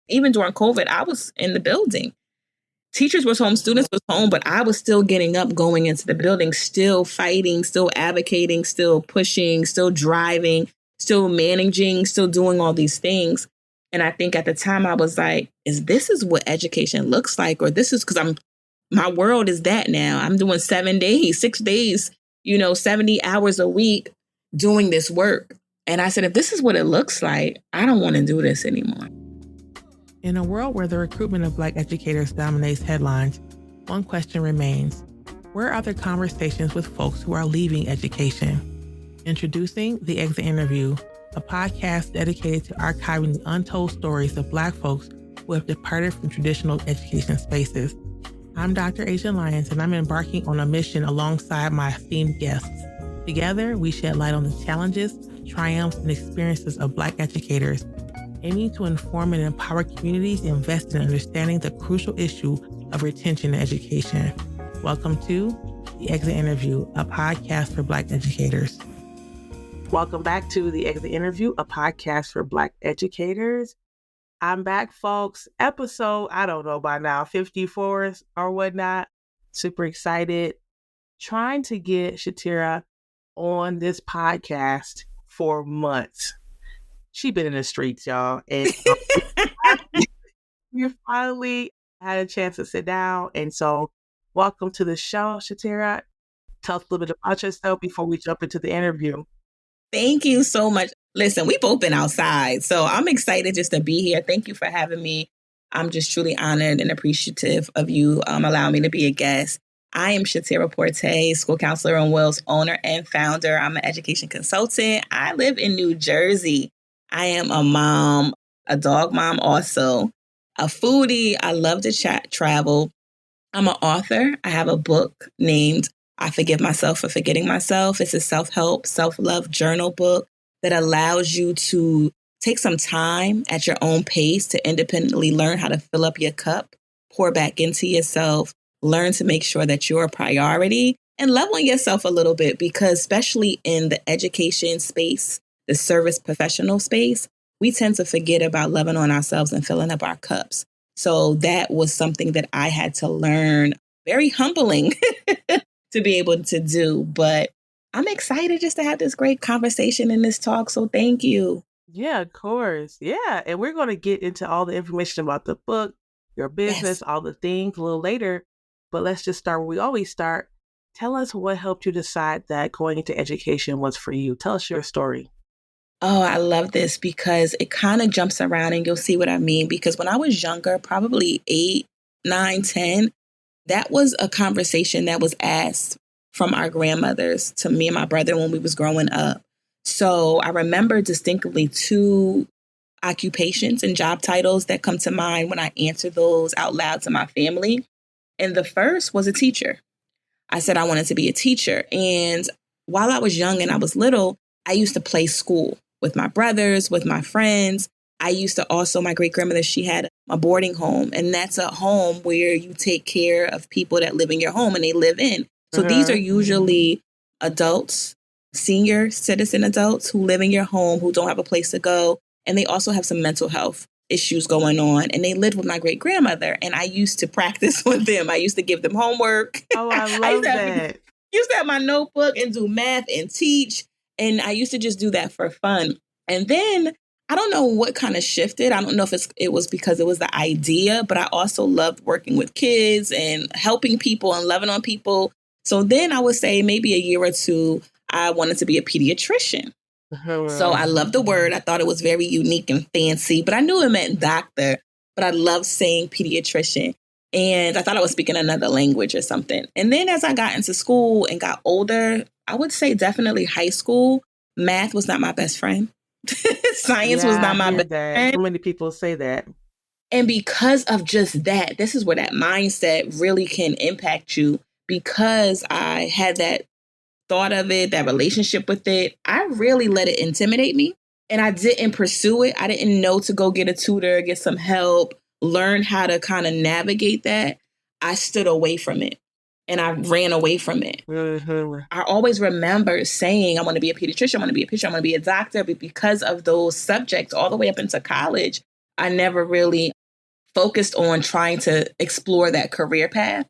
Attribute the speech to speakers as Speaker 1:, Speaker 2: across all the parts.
Speaker 1: even during COVID, I was in the building. Teachers was home, students was home, but I was still getting up, going into the building, still fighting, still advocating, still pushing, still driving, still managing, still doing all these things. And I think at the time I was like, this is what education looks like? Or this is because my world is that now. I'm doing 7 days, 6 days, 70 hours a week doing this work. And I said, if this is what it looks like, I don't want to do this anymore.
Speaker 2: In a world where the recruitment of Black educators dominates headlines, one question remains: where are the conversations with folks who are leaving education? Introducing The Exit Interview, a podcast dedicated to archiving the untold stories of Black folks who have departed from traditional education spaces. I'm Dr. Asia Lyons, and I'm embarking on a mission alongside my esteemed guests. Together, we shed light on the challenges, triumphs, and experiences of Black educators, aiming to inform and empower communities to invest in understanding the crucial issue of retention in education. Welcome to The Exit Interview, a podcast for Black educators. Welcome back to The Exit Interview, a podcast for Black educators. I'm back, folks. Episode, I don't know by now, 54 or whatnot. Super excited. Trying to get Shatiera on this podcast for months. She been in the streets, y'all. And we finally had a chance to sit down. And so welcome to the show, Shatiera. Tell us a little bit about yourself before we jump into the interview.
Speaker 1: Thank you so much. Listen, we've both been outside, so I'm excited just to be here. Thank you for having me. I'm just truly honored and appreciative of you allowing me to be a guest. I am Shatiera Porte'e, school counselor in Wills, owner and founder. I'm an education consultant. I live in New Jersey. I am a mom, a dog mom also, a foodie. I love to travel. I'm an author. I have a book named I Forgive Myself for Forgetting Myself. It's a self-help, self-love journal book that allows you to take some time at your own pace to independently learn how to fill up your cup, pour back into yourself, learn to make sure that you're a priority, and love on yourself a little bit, because especially in the education space, the service professional space, we tend to forget about loving on ourselves and filling up our cups. So that was something that I had to learn, very humbling to be able to do. But I'm excited just to have this great conversation in this talk. So thank you.
Speaker 2: Yeah, of course. Yeah. And we're going to get into all the information about the book, your business, all the things a little later. But let's just start where we always start. Tell us what helped you decide that going into education was for you. Tell us your story.
Speaker 1: Oh, I love this because it kind of jumps around and you'll see what I mean. Because when I was younger, probably 8, 9, 10, that was a conversation that was asked from our grandmothers to me and my brother when we was growing up. So I remember distinctly 2 occupations and job titles that come to mind when I answer those out loud to my family. And the first was a teacher. I said I wanted to be a teacher. And while I was young and I was little, I used to play school with my brothers, with my friends. I used to also, my great grandmother, she had a boarding home. And that's a home where you take care of people that live in your home and they live in. So these are usually adults, senior citizen adults who live in your home, who don't have a place to go. And they also have some mental health issues going on. And they lived with my great grandmother. And I used to practice with them. I used to give them homework.
Speaker 2: Oh, I love that.
Speaker 1: Used to have my notebook and do math and teach. And I used to just do that for fun. And then I don't know what kind of shifted. I don't know if it was because it was the idea, but I also loved working with kids and helping people and loving on people. So then I would say maybe a year or 2, I wanted to be a pediatrician. So I loved the word. I thought it was very unique and fancy, but I knew it meant doctor, but I loved saying pediatrician. And I thought I was speaking another language or something. And then as I got into school and got older, I would say definitely high school, math was not my best friend. Science was not my best friend.
Speaker 2: So many people say that.
Speaker 1: And because of just that, this is where that mindset really can impact you. Because I had that thought of it, that relationship with it, I really let it intimidate me. And I didn't pursue it. I didn't know to go get a tutor, get some help, learn how to kind of navigate that. I stood away from it and I ran away from it. I always remember saying, I want to be a pediatrician, I want to be a pediatrician, I want to be a doctor. But because of those subjects all the way up into college, I never really focused on trying to explore that career path.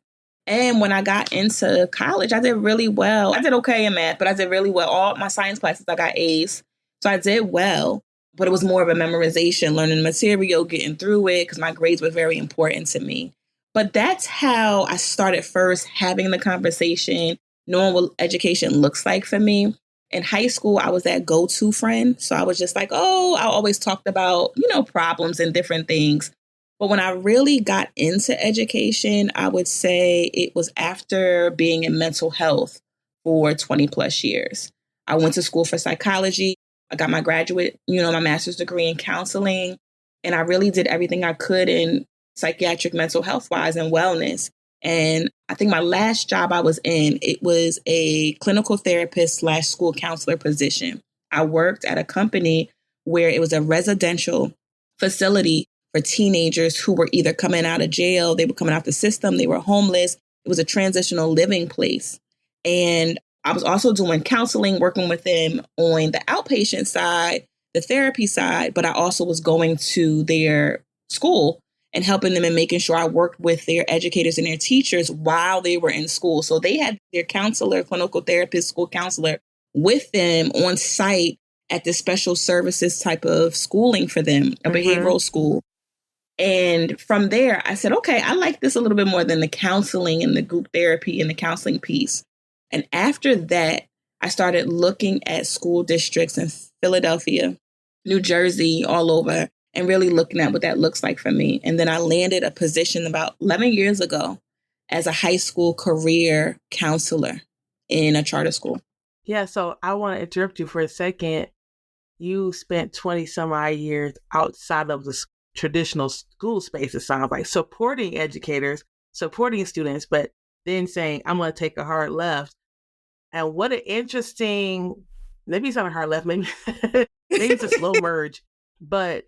Speaker 1: And when I got into college, I did really well. I did okay in math, but I did really well. All my science classes, I got A's. So I did well, but it was more of a memorization, learning the material, getting through it, because my grades were very important to me. But that's how I started first having the conversation, knowing what education looks like for me. In high school, I was that go-to friend. So I was just like, oh, I always talked about, problems and different things. But when I really got into education, I would say it was after being in mental health for 20 plus years. I went to school for psychology. I got my my master's degree in counseling. And I really did everything I could in psychiatric mental health wise and wellness. And I think my last job I was in, it was a clinical therapist / school counselor position. I worked at a company where it was a residential facility for teenagers who were either coming out of jail, they were coming out the system, they were homeless. It was a transitional living place. And I was also doing counseling, working with them on the outpatient side, the therapy side, but I also was going to their school and helping them and making sure I worked with their educators and their teachers while they were in school. So they had their counselor, clinical therapist, school counselor with them on site at the special services type of schooling for them, a behavioral school. And from there, I said, okay, I like this a little bit more than the counseling and the group therapy and the counseling piece. And after that, I started looking at school districts in Philadelphia, New Jersey, all over, and really looking at what that looks like for me. And then I landed a position about 11 years ago as a high school career counselor in a charter school.
Speaker 2: Yeah, so I want to interrupt you for a second. You spent 20 some odd years outside of the traditional school space, it sounds like, supporting educators, supporting students, but then saying, I'm going to take a hard left. And what an interesting, maybe it's not a hard left, maybe it's a slow merge, but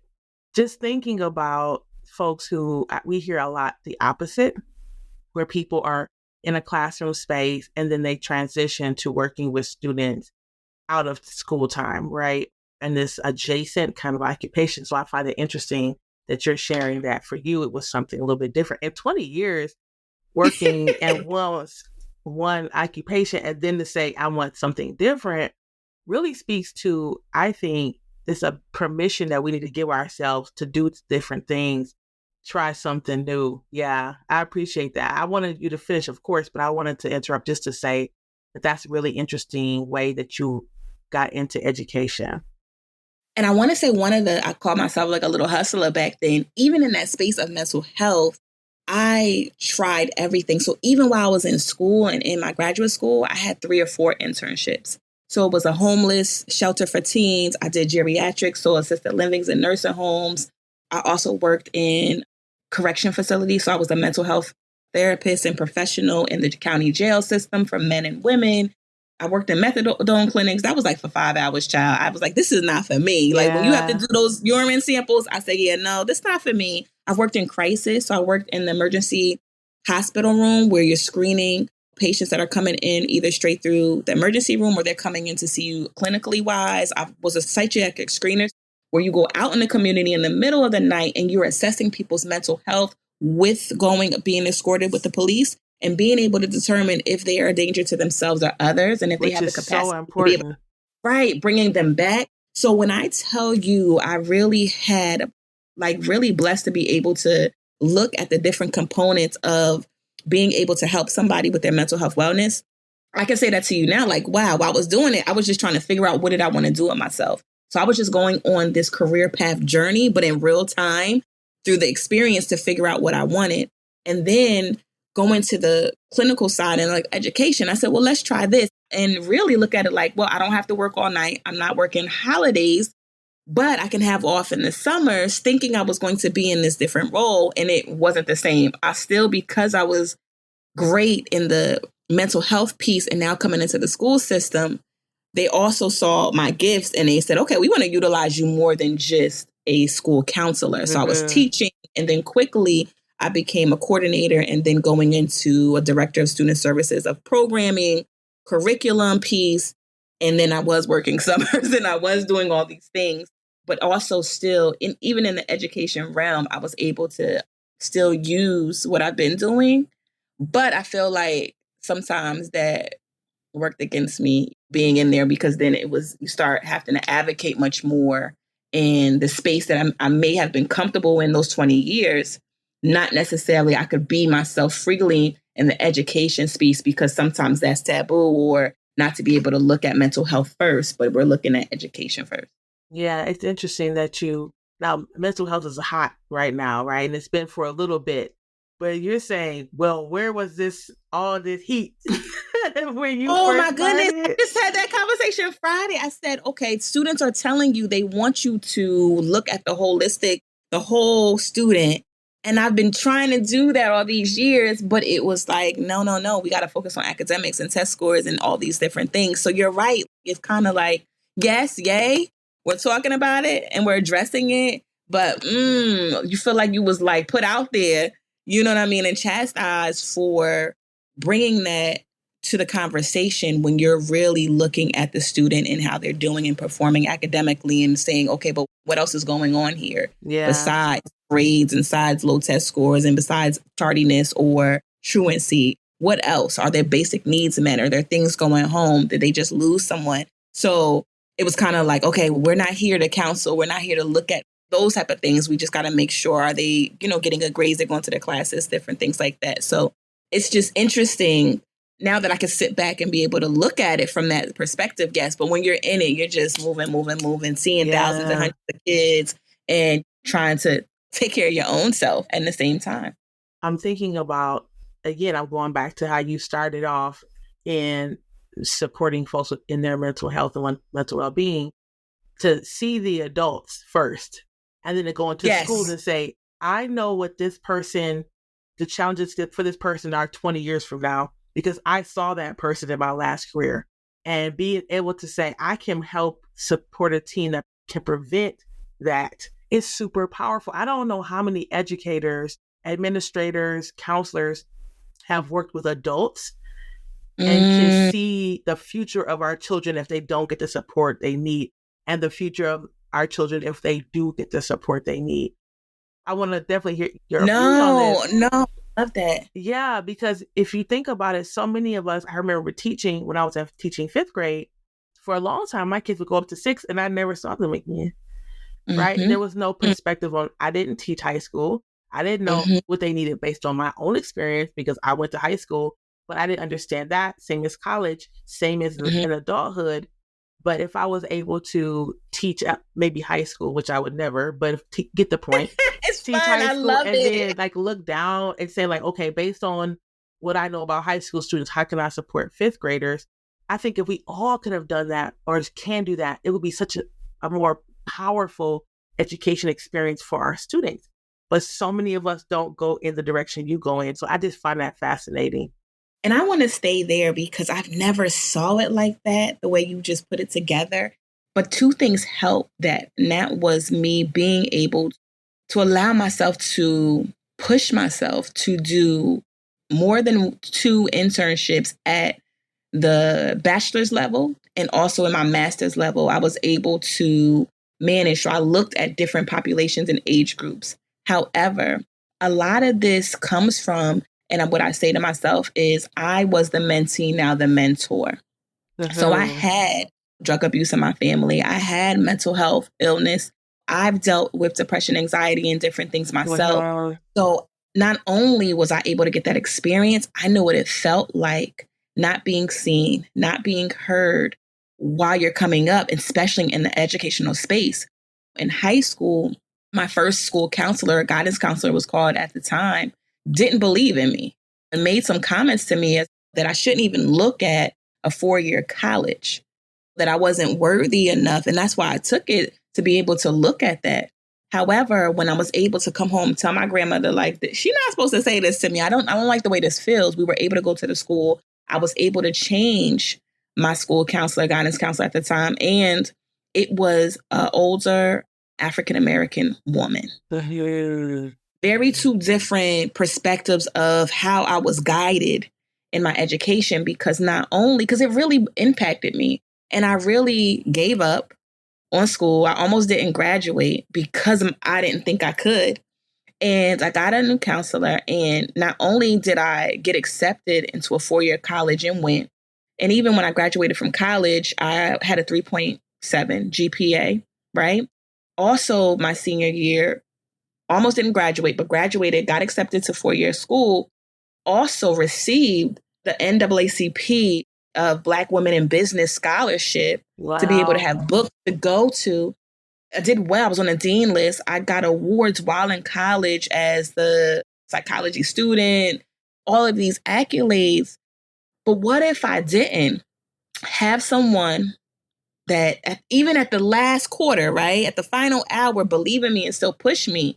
Speaker 2: just thinking about folks who we hear a lot the opposite, where people are in a classroom space and then they transition to working with students out of school time, right? And this adjacent kind of occupation. So I find it interesting that you're sharing that for you. It was something a little bit different. In 20 years working and one occupation, and then to say, I want something different, really speaks to, I think, it's a permission that we need to give ourselves to do different things, try something new. Yeah, I appreciate that. I wanted you to finish, of course, but I wanted to interrupt just to say that that's a really interesting way that you got into education.
Speaker 1: And I want to say I called myself like a little hustler back then. Even in that space of mental health, I tried everything. So even while I was in school and in my graduate school, I had 3 or 4 internships. So it was a homeless shelter for teens. I did geriatrics, so assisted livings and nursing homes. I also worked in correction facilities. So I was a mental health therapist and professional in the county jail system for men and women. I worked in methadone clinics. That was like for 5 hours, child. I was like, this is not for me.
Speaker 2: Yeah.
Speaker 1: Like when you have to do those urine samples, I say, yeah, no, that's not for me. I've worked in crisis. So I worked in the emergency hospital room where you're screening patients that are coming in either straight through the emergency room or they're coming in to see you clinically wise. I was a psychiatric screener where you go out in the community in the middle of the night and you're assessing people's mental health with being escorted with the police and being able to determine if they are a danger to themselves or others and if they have the capacity
Speaker 2: so important.
Speaker 1: to be able, bringing them back. So when I tell you, I really had really blessed to be able to look at the different components of being able to help somebody with their mental health wellness. I can say that to you now, like, wow, while I was doing it, I was just trying to figure out what did I want to do with myself. So I was just going on this career path journey, but in real time through the experience to figure out what I wanted. And then going to the clinical side and like education, I said, well, let's try this and really look at it like, well, I don't have to work all night. I'm not working holidays, but I can have off in the summers, thinking I was going to be in this different role. And it wasn't the same. I still, because I was great in the mental health piece and now coming into the school system, they also saw my gifts and they said, okay, we want to utilize you more than just a school counselor. Mm-hmm. So I was teaching, and then quickly I became a coordinator and then going into a director of student services of programming, curriculum piece. And then I was working summers and I was doing all these things, but also still even in the education realm, I was able to still use what I've been doing. But I feel like sometimes that worked against me being in there, because then you start having to advocate much more in the space that I may have been comfortable in those 20 years. Not necessarily I could be myself freely in the education space, because sometimes that's taboo, or not to be able to look at mental health first, but we're looking at education first.
Speaker 2: Yeah, it's interesting that now mental health is hot right now, right? And it's been for a little bit. But you're saying, well, where was all this heat when you
Speaker 1: Oh
Speaker 2: first
Speaker 1: my goodness.
Speaker 2: started?
Speaker 1: I just had that conversation Friday. I said, okay, students are telling you they want you to look at the whole student. And I've been trying to do that all these years, but it was like, no. We got to focus on academics and test scores and all these different things. So you're right. It's kind of like, yes, yay, we're talking about it and we're addressing it. But you feel like you was like put out there, you know what I mean, and chastised for bringing that to the conversation when you're really looking at the student and how they're doing and performing academically, and saying, okay, but what else is going on here besides grades and besides low test scores and besides tardiness or truancy? What else? Are their basic needs met? Are there things going home? Did they just lose someone? So it was kind of like, okay, we're not here to counsel. We're not here to look at those type of things. We just got to make sure, are they, getting good grades? They're going to their classes, different things like that. So it's just interesting now that I can sit back and be able to look at it from that perspective. Yes. But when you're in it, you're just moving, seeing thousands and hundreds of kids and trying to take care of your own self at the same time.
Speaker 2: I'm thinking about, again, I'm going back to how you started off in supporting folks in their mental health and mental well-being, to see the adults first, and then to go into schools and say, I know what the challenges for this person are 20 years from now, because I saw that person in my last career. And being able to say, I can help support a team that can prevent that is super powerful. I don't know how many educators, administrators, counselors have worked with adults and can see the future of our children if they don't get the support they need, and the future of our children if they do get the support they need. I want to definitely hear your opinion on this.
Speaker 1: No, love that.
Speaker 2: Yeah, because if you think about it, so many of us, I remember teaching when I was teaching fifth grade, for a long time, my kids would go up to 6 and I never saw them again, right? There was no perspective on, I didn't teach high school. I didn't know what they needed based on my own experience, because I went to high school, but I didn't understand that. Same as college, same as in adulthood. But if I was able to teach maybe high school, which I would never, but get the point.
Speaker 1: It's
Speaker 2: teach
Speaker 1: fun.
Speaker 2: high
Speaker 1: I
Speaker 2: school
Speaker 1: love
Speaker 2: and
Speaker 1: it.
Speaker 2: then look down and say okay, based on what I know about high school students, how can I support fifth graders? I think if we all could have done that, or can do that, it would be such a more powerful education experience for our students. But so many of us don't go in the direction you go in. So I just find that fascinating.
Speaker 1: And I want to stay there because I've never saw it like that, the way you just put it together. But two things helped that. And that was me being able to allow myself to push myself to do more than 2 internships at the bachelor's level, and also in my master's level. I was able to manage. So I looked at different populations and age groups. However, a lot of this comes from, and what I say to myself is, I was the mentee, now the mentor. So I had drug abuse in my family. I had mental health illness. I've dealt with depression, anxiety, and different things myself. So not only was I able to get that experience, I know what it felt like not being seen, not being heard while you're coming up, especially in the educational space. In high school, my first school counselor, guidance counselor was called at the time, didn't believe in me and made some comments to me that I shouldn't even look at a 4-year college, that I wasn't worthy enough. And that's why I took it, to be able to look at that. However, when I was able to come home, tell my grandmother, she's not supposed to say this to me. I don't like the way this feels. We were able to go to the school. I was able to change my school counselor, guidance counselor at the time. And it was an older African-American woman. Very 2 different perspectives of how I was guided in my education, because it really impacted me. And I really gave up on school. I almost didn't graduate because I didn't think I could. And I got a new counselor. And not only did I get accepted into a 4-year college and went, and even when I graduated from college, I had a 3.7 GPA, right? Also, my senior year, almost didn't graduate, but graduated, got accepted to 4-year school, also received the NAACP of Black Women in Business Scholarship to be able to have books to go to. I did well. I was on the dean list. I got awards while in college as the psychology student, all of these accolades. But what if I didn't have someone that even at the last quarter, right, at the final hour, believe in me and still push me?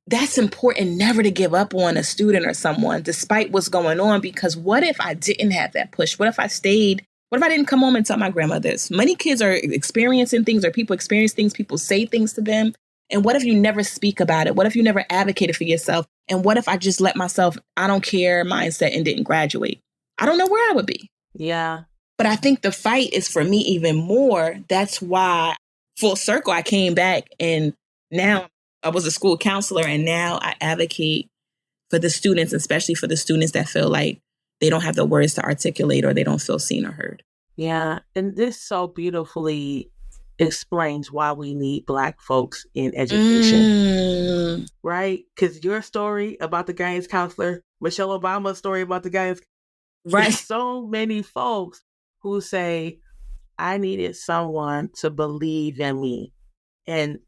Speaker 1: That's important, never to give up on a student or someone despite what's going on, because what if I didn't have that push? What if I stayed? What if I didn't come home and tell my grandma this? Many kids are experiencing things, or people experience things, people say things to them. And what if you never speak about it? What if you never advocated for yourself? And what if I just let myself, I don't care mindset and didn't graduate? I don't know where I would be.
Speaker 2: Yeah.
Speaker 1: But I think the fight is for me even more. That's why, full circle, I came back, and now I was a school counselor, and now I advocate for the students, especially for the students that feel like they don't have the words to articulate or they don't feel seen or heard.
Speaker 2: Yeah. And this so beautifully explains why we need Black folks in education, right? Because your story about the guidance counselor, Michelle Obama's story about the guidance,
Speaker 1: right?
Speaker 2: There's so many folks who say, I needed someone to believe in me. And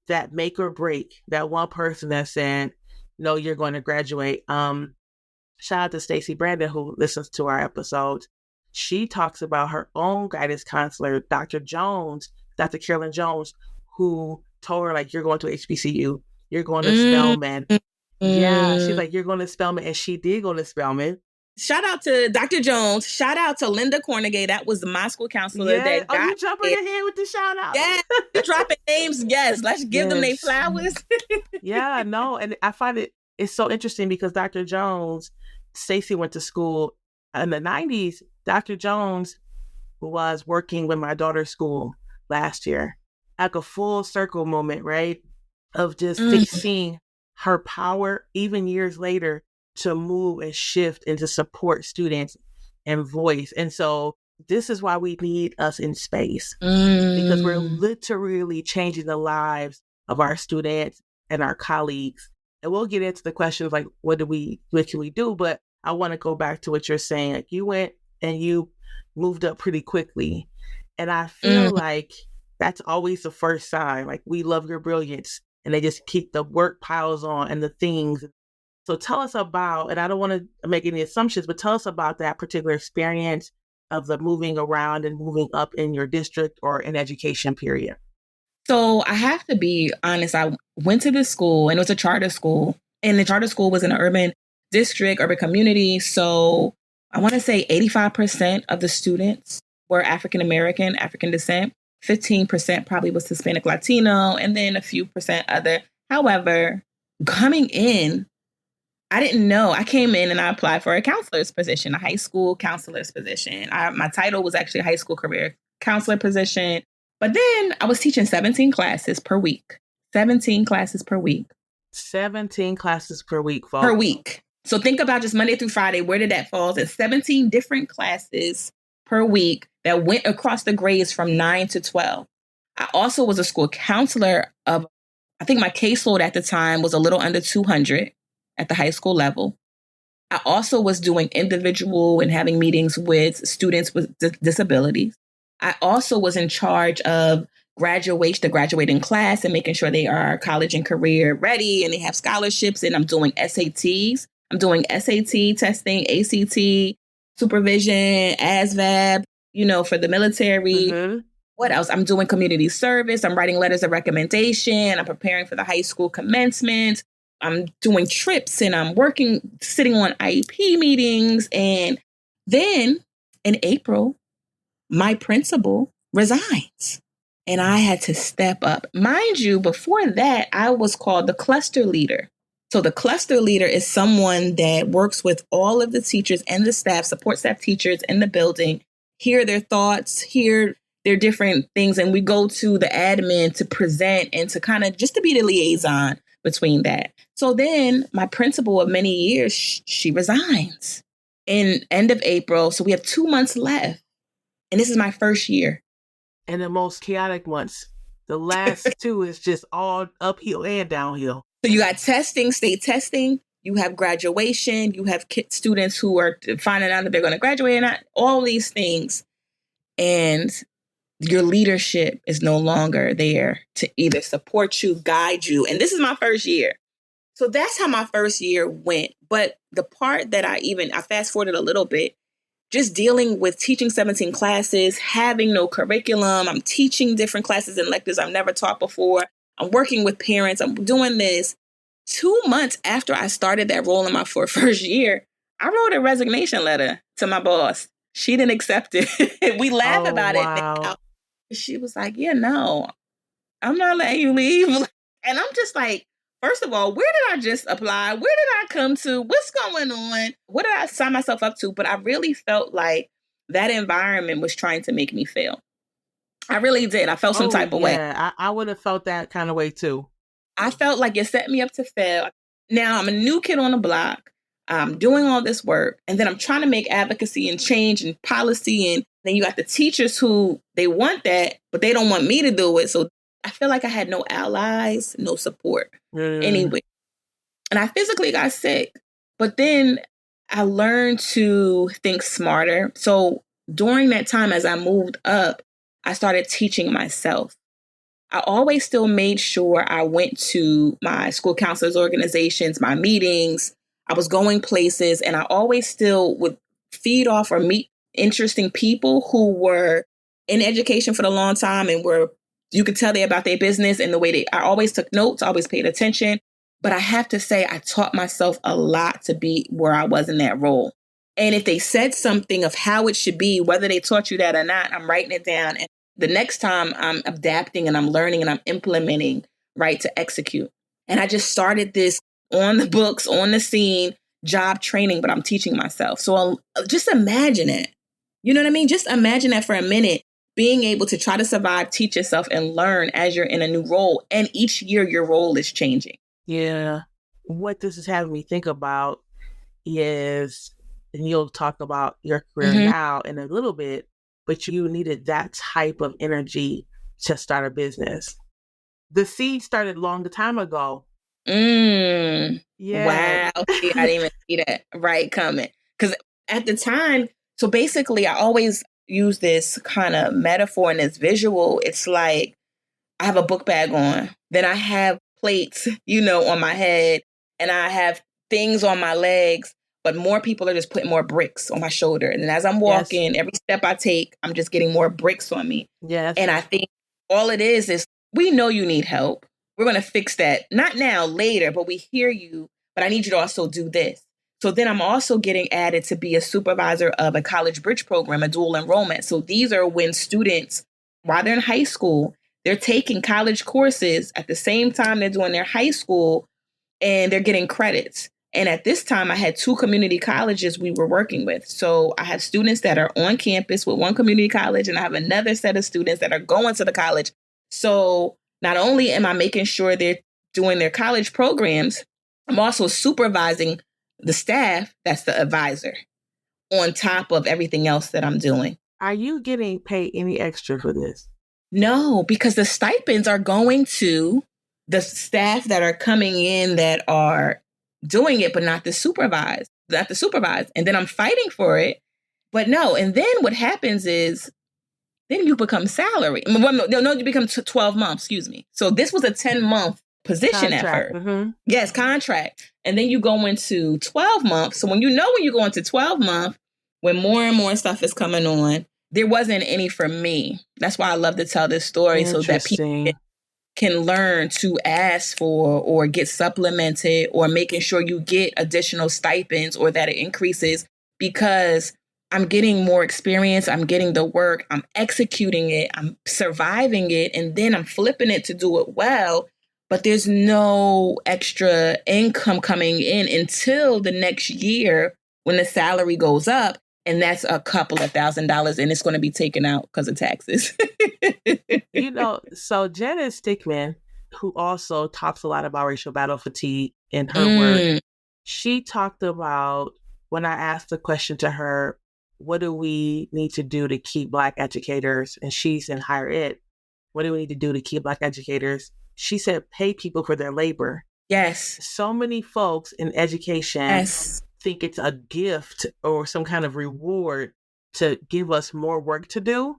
Speaker 2: that make or break, that one person that said, no, you're going to graduate. Shout out to Stacey Brandon, who listens to our episodes. She talks about her own guidance counselor, Dr. Carolyn Jones, who told her, like, you're going to HBCU, you're going to Spelman. Yeah, she's like, you're going to Spelman. And she did go to Spelman.
Speaker 1: Shout out to Dr. Jones. Shout out to Linda Cornegay. That was my school counselor.
Speaker 2: Yeah.
Speaker 1: That got
Speaker 2: you jumping ahead with the shout out.
Speaker 1: Yeah, you're dropping names. Yes, let's give them their flowers.
Speaker 2: Yeah, no. And I find it's so interesting because Dr. Jones, Stacey went to school in the 90s. Dr. Jones was working with my daughter's school last year. Like a full circle moment, right? Of just seeing her power, even years later, to move and shift and to support students and voice. And so this is why we need us in space, because we're literally changing the lives of our students and our colleagues. And we'll get into the questions like, what can we do? But I want to go back to what you're saying. Like, you went and you moved up pretty quickly. And I feel like that's always the first sign. Like, we love your brilliance. And they just keep the work piles on and the things. So tell us about, and I don't want to make any assumptions, but tell us about that particular experience of the moving around and moving up in your district or in education period.
Speaker 1: So I have to be honest. I went to this school, and it was a charter school, and the charter school was in an urban district, urban community. So I want to say 85% of the students were African-American, African descent. 15% probably was Hispanic, Latino, and then a few percent other. However, coming in, I didn't know. I came in and I applied for a counselor's position, a high school counselor's position. My title was actually a high school career counselor position. But then I was teaching 17 classes per week. 17 classes per week.
Speaker 2: 17 classes per week, folks.
Speaker 1: Per week. So think about just Monday through Friday. Where did that fall? It's 17 different classes per week that went across the grades from 9 to 12. I also was a school counselor of, I think my caseload at the time was a little under 200 at the high school level. I also was doing individual and having meetings with students with disabilities. I also was in charge of the graduating class and making sure they are college and career ready and they have scholarships. And I'm doing SATs. I'm doing SAT testing, ACT, supervision, ASVAB, for the military. What else? I'm doing community service. I'm writing letters of recommendation. I'm preparing for the high school commencement. I'm doing trips and I'm sitting on IEP meetings. And then in April, my principal resigns and I had to step up. Mind you, before that, I was called the cluster leader. So the cluster leader is someone that works with all of the teachers and the staff, support staff teachers in the building, hear their thoughts, hear their different things. And we go to the admin to present and to kind of just to be the liaison between that. So then my principal of many years, she resigns in end of April. So we have 2 months left. And this is my first year.
Speaker 2: And the most chaotic ones. The last two is just all uphill and downhill.
Speaker 1: So you got testing, state testing. You have graduation. You have students who are finding out that they're going to graduate or not. All these things. And your leadership is no longer there to either support you, guide you. And this is my first year. So that's how my first year went. But the part that I fast forwarded a little bit, just dealing with teaching 17 classes, having no curriculum. I'm teaching different classes and electives I've never taught before. I'm working with parents. I'm doing this. 2 months after I started that role in my first year, I wrote a resignation letter to my boss. She didn't accept it. We laugh about it now. She was like, yeah, no, I'm not letting you leave. And I'm just like, first of all, where did I just apply? Where did I come to? What's going on? What did I sign myself up to? But I really felt like that environment was trying to make me fail. I really did. I felt some type of way.
Speaker 2: I would have felt that kind of way too.
Speaker 1: I felt like you set me up to fail. Now I'm a new kid on the block. I'm doing all this work. And then I'm trying to make advocacy and change and policy. And then you got the teachers who they want that, but they don't want me to do it. So I feel like I had no allies, no support anyway. And I physically got sick. But then I learned to think smarter. So during that time, as I moved up, I started teaching myself. I always still made sure I went to my school counselors organizations, my meetings. I was going places, and I always still would feed off or meet interesting people who were in education for a long time and you could tell they about their business and the way I always took notes, always paid attention. But I have to say, I taught myself a lot to be where I was in that role. And if they said something of how it should be, whether they taught you that or not, I'm writing it down. And the next time I'm adapting and I'm learning and I'm implementing, right, to execute. And I just started this on the books, on the scene, job training, but I'm teaching myself. So just imagine it. You know what I mean? Just imagine that for a minute, being able to try to survive, teach yourself and learn as you're in a new role. And each year your role is changing.
Speaker 2: Yeah. What this is having me think about is, and you'll talk about your career now in a little bit, but you needed that type of energy to start a business. The seed started long time ago.
Speaker 1: Yeah. Wow. See, I didn't even see that coming. Because at the time, so basically I always use this kind of metaphor and this visual. It's like I have a book bag on, then I have plates, on my head, and I have things on my legs, but more people are just putting more bricks on my shoulder. And then as I'm walking, every step I take, I'm just getting more bricks on me.
Speaker 2: Yes.
Speaker 1: And I think all it is we know you need help. We're going to fix that. Not now, later, but we hear you, but I need you to also do this. So then I'm also getting added to be a supervisor of a college bridge program, a dual enrollment. So these are when students, while they're in high school, they're taking college courses at the same time they're doing their high school, and they're getting credits. And at this time, I had 2 community colleges we were working with. So I have students that are on campus with one community college, and I have another set of students that are going to the college. So not only am I making sure they're doing their college programs, I'm also supervising the staff, that's the advisor, on top of everything else that I'm doing.
Speaker 2: Are you getting paid any extra for this?
Speaker 1: No, because the stipends are going to the staff that are coming in that are doing it, but not the supervised. And then I'm fighting for it. But no. And then what happens is then you become salary. No, you become 12 months, excuse me. So this was a 10-month position
Speaker 2: contract.
Speaker 1: at first. Yes, contract. And then you go into 12 months. So when you go into 12 months, when more and more stuff is coming on, there wasn't any for me. That's why I love to tell this story so that people can learn to ask for or get supplemented or making sure you get additional stipends or that it increases, because I'm getting more experience. I'm getting the work. I'm executing it. I'm surviving it. And then I'm flipping it to do it well. But there's no extra income coming in until the next year when the salary goes up. And that's a couple of $1,000, and it's going to be taken out because of taxes.
Speaker 2: So Janet Stickman, who also talks a lot about racial battle fatigue in her work,
Speaker 1: Mm,
Speaker 2: she talked about, when I asked the question to her, what do we need to do to keep Black educators? And she's in higher ed. What do we need to do to keep Black educators? She said, pay people for their labor.
Speaker 1: yes.
Speaker 2: So many folks in education
Speaker 1: Yes.
Speaker 2: think it's a gift or some kind of reward to give us more work to do.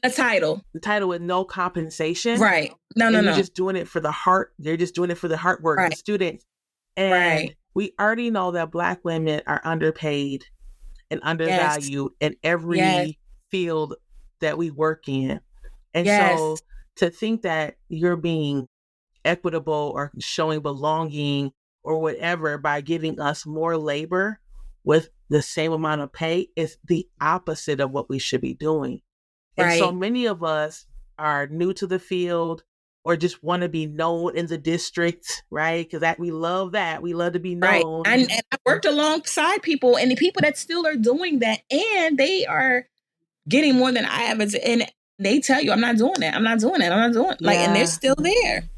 Speaker 1: A title.
Speaker 2: The title with no compensation.
Speaker 1: Right. No,
Speaker 2: and
Speaker 1: no.
Speaker 2: you're just doing it for the heart. They're just doing it for the hard work,
Speaker 1: Right.
Speaker 2: the students. And
Speaker 1: Right.
Speaker 2: we already know that Black women are underpaid and undervalued in every
Speaker 1: Yes.
Speaker 2: field that we work in. And
Speaker 1: Yes.
Speaker 2: so to think that you're being equitable or showing belonging or whatever by giving us more labor with the same amount of pay is the opposite of what we should be doing. And so
Speaker 1: Right.
Speaker 2: many of us are new to the field or just want to be known in the district, right? Because that we love that. We love to be
Speaker 1: Right.
Speaker 2: known.
Speaker 1: And I worked alongside people, and the people that still are doing that, and they are getting more than I have. And they tell you, I'm not doing that. I'm not doing it. I'm not doing it. Like, and they're still there.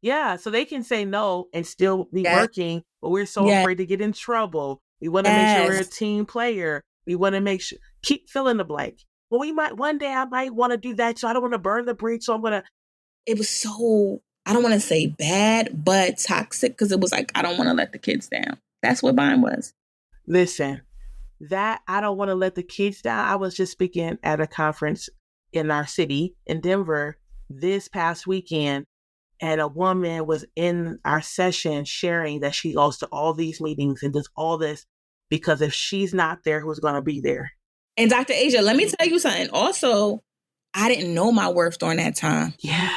Speaker 2: Yeah. So they can say no and still be
Speaker 1: Yes.
Speaker 2: working, but we're so
Speaker 1: Yes.
Speaker 2: afraid to get in trouble. We want to make sure we're a team player. We want to make sure, keep filling the blank. Well, one day I might want to do that. So I don't want to burn the bridge. So I'm going to.
Speaker 1: It was so, I don't want to say bad, but toxic, because it was like, I don't want to let the kids down. That's what mine was.
Speaker 2: Listen, that I don't want to let the kids down. I was just speaking at a conference in our city in Denver this past weekend, and a woman was in our session sharing that she goes to all these meetings and does all this because if she's not there, who's going to be there?
Speaker 1: And Dr. Asia, let me tell you something. Also, I didn't know my worth during that time.
Speaker 2: Yeah.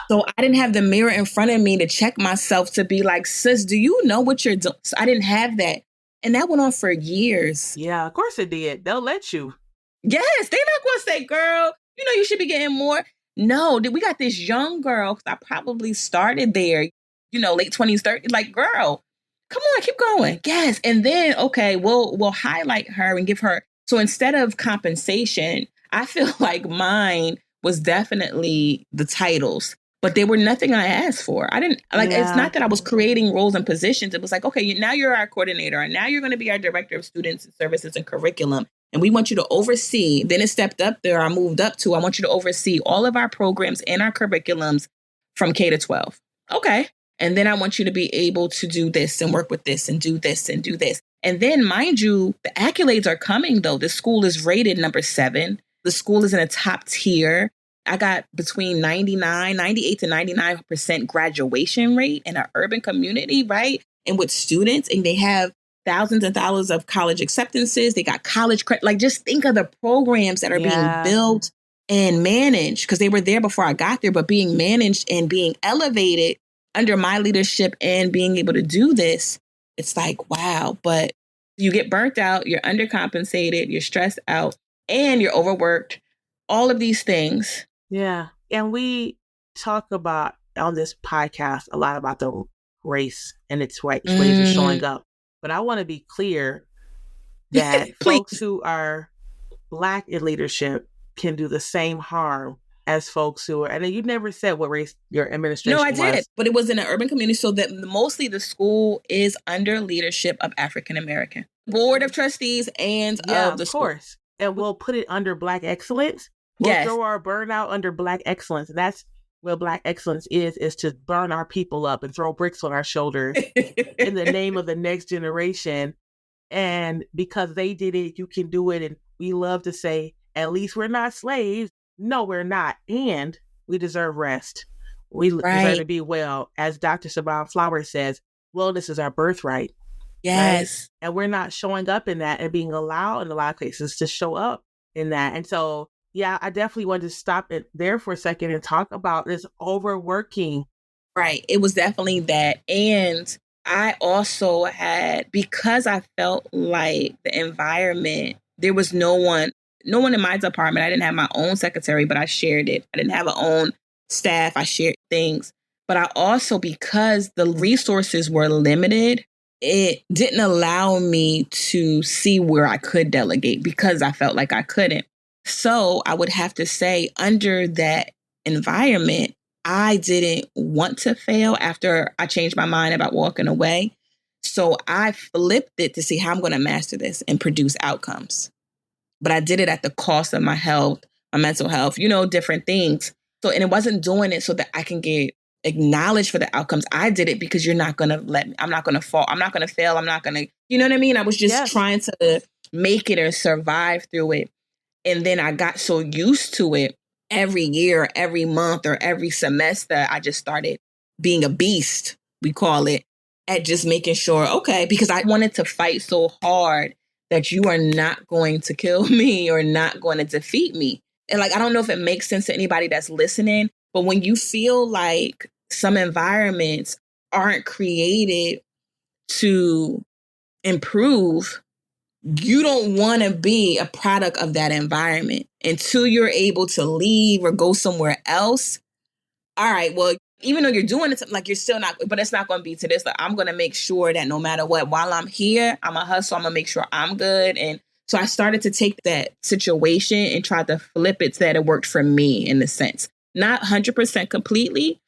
Speaker 1: So I didn't have the mirror in front of me to check myself to be like, sis, do you know what you're doing? So I didn't have that. And that went on for years.
Speaker 2: Yeah, of course it did. They'll let you.
Speaker 1: Yes, they're not going to say, girl, you know, you should be getting more. No, we got this young girl, because I probably started there, you know, late 20s, 30s, like, girl, come on, keep going. Yes. And then, okay, we'll highlight her and give her. So instead of compensation, I feel like mine was definitely the titles, but they were nothing I asked for. I didn't like, It's not that I was creating roles and positions. It was like, okay, now you're our coordinator, and now you're going to be our director of students and services and curriculum. And we want you to oversee. Then it stepped up there. I moved up to, I want you to oversee all of our programs and our curriculums from K to 12. Okay. And then I want you to be able to do this and work with this and do this and do this. And then, mind you, the accolades are coming, though. The school is rated number 7. The school is in a top tier. I got between 98 to 99% graduation rate in an urban community, right? And with students, and they have thousands and thousands of college acceptances. They got college credit. Like, just think of the programs that are being built and managed, because they were there before I got there, but being managed and being elevated under my leadership and being able to do this. It's like, wow, but you get burnt out, you're undercompensated, you're stressed out, and you're overworked, all of these things.
Speaker 2: Yeah. And we talk about on this podcast a lot about the race and its ways of showing up. But I want to be clear that folks who are Black in leadership can do the same harm as folks who are, and you never said what race your administration was.
Speaker 1: No, I did, but it was in an urban community, so that mostly the school is under leadership of African American board of trustees and of the school.
Speaker 2: Course. And we'll put it under Black excellence. We'll throw our burnout under Black excellence. And that's what Black excellence is to burn our people up and throw bricks on our shoulders in the name of the next generation. And because they did it, you can do it. And we love to say, at least we're not slaves. No, we're not. And we deserve rest. We deserve to be well. As Dr. Saban Flowers says, wellness is our birthright.
Speaker 1: Yes.
Speaker 2: Right? And we're not showing up in that and being allowed in a lot of cases to show up in that. And so, yeah, I definitely wanted to stop it there for a second and talk about this overworking.
Speaker 1: Right. It was definitely that. And I also had, because I felt like the environment, there was no one in my department. I didn't have my own secretary, but I shared it. I didn't have my own staff. I shared things. But I also, because the resources were limited, it didn't allow me to see where I could delegate because I felt like I couldn't. So I would have to say, under that environment, I didn't want to fail after I changed my mind about walking away. So I flipped it to see how I'm going to master this and produce outcomes. But I did it at the cost of my health, my mental health, different things. So, and it wasn't doing it so that I can get acknowledged for the outcomes. I did it because you're not going to let me, I'm not going to fall. I'm not going to fail. I'm not going to, you know what I mean? I was just trying to make it or survive through it. And then I got so used to it every year, every month, or every semester, I just started being a beast, we call it, at just making sure, okay, because I wanted to fight so hard that you are not going to kill me or not going to defeat me. And like, I don't know if it makes sense to anybody that's listening, but when you feel like some environments aren't created to improve, you don't want to be a product of that environment until you're able to leave or go somewhere else. All right, well, even though you're doing it, like you're still not, but it's not going to be to this. Like, I'm going to make sure that no matter what, while I'm here, I'm a hustle. I'm going to make sure I'm good. And so I started to take that situation and try to flip it so that it worked for me in a sense, not 100% completely,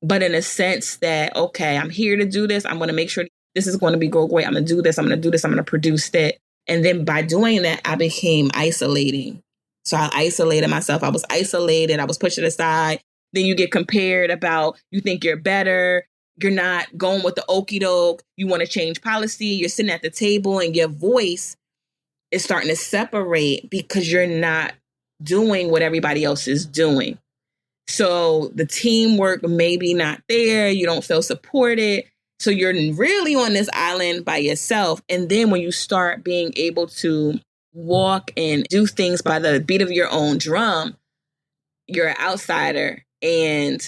Speaker 1: but in a sense that, okay, I'm here to do this. I'm going to make sure this is going to be go great. I'm going to do this. I'm going to do this. I'm going to produce that. And then by doing that, I became isolating. So I isolated myself. I was isolated. I was pushed aside. Then you get compared about, you think you're better. You're not going with the okie doke. You want to change policy. You're sitting at the table and your voice is starting to separate because you're not doing what everybody else is doing. So the teamwork maybe not there. You don't feel supported. So you're really on this island by yourself. And then when you start being able to walk and do things by the beat of your own drum, you're an outsider. And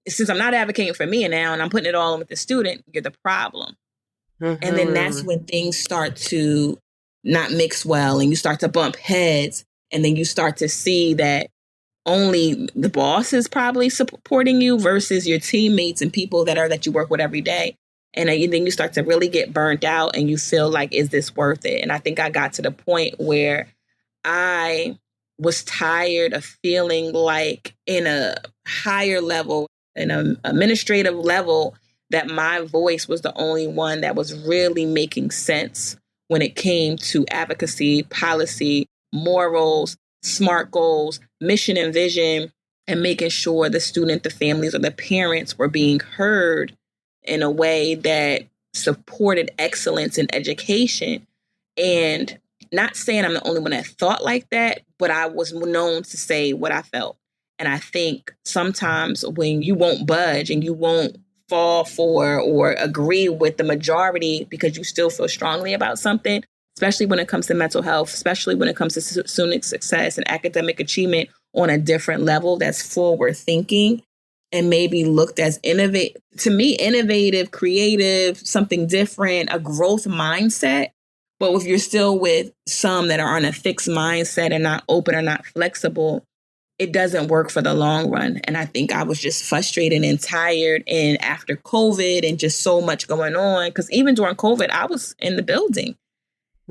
Speaker 1: since I'm not advocating for me now and I'm putting it all on with the student, you're the problem. Mm-hmm. And then that's when things start to not mix well and you start to bump heads. And then you start to see that only the boss is probably supporting you versus your teammates and people that you work with every day. And then you start to really get burnt out and you feel like, is this worth it? And I think I got to the point where I was tired of feeling like in a higher level, in an administrative level, that my voice was the only one that was really making sense when it came to advocacy, policy, morals, SMART goals, mission and vision, and making sure the student, the families, or the parents were being heard in a way that supported excellence in education. And not saying I'm the only one that thought like that, but I was known to say what I felt. And I think sometimes when you won't budge and you won't fall for or agree with the majority because you still feel strongly about something, especially when it comes to mental health, especially when it comes to student success and academic achievement on a different level that's forward thinking and maybe looked as innovative, creative, something different, a growth mindset. But if you're still with some that are on a fixed mindset and not open or not flexible, it doesn't work for the long run. And I think I was just frustrated and tired. And after COVID and just so much going on, because even during COVID, I was in the building.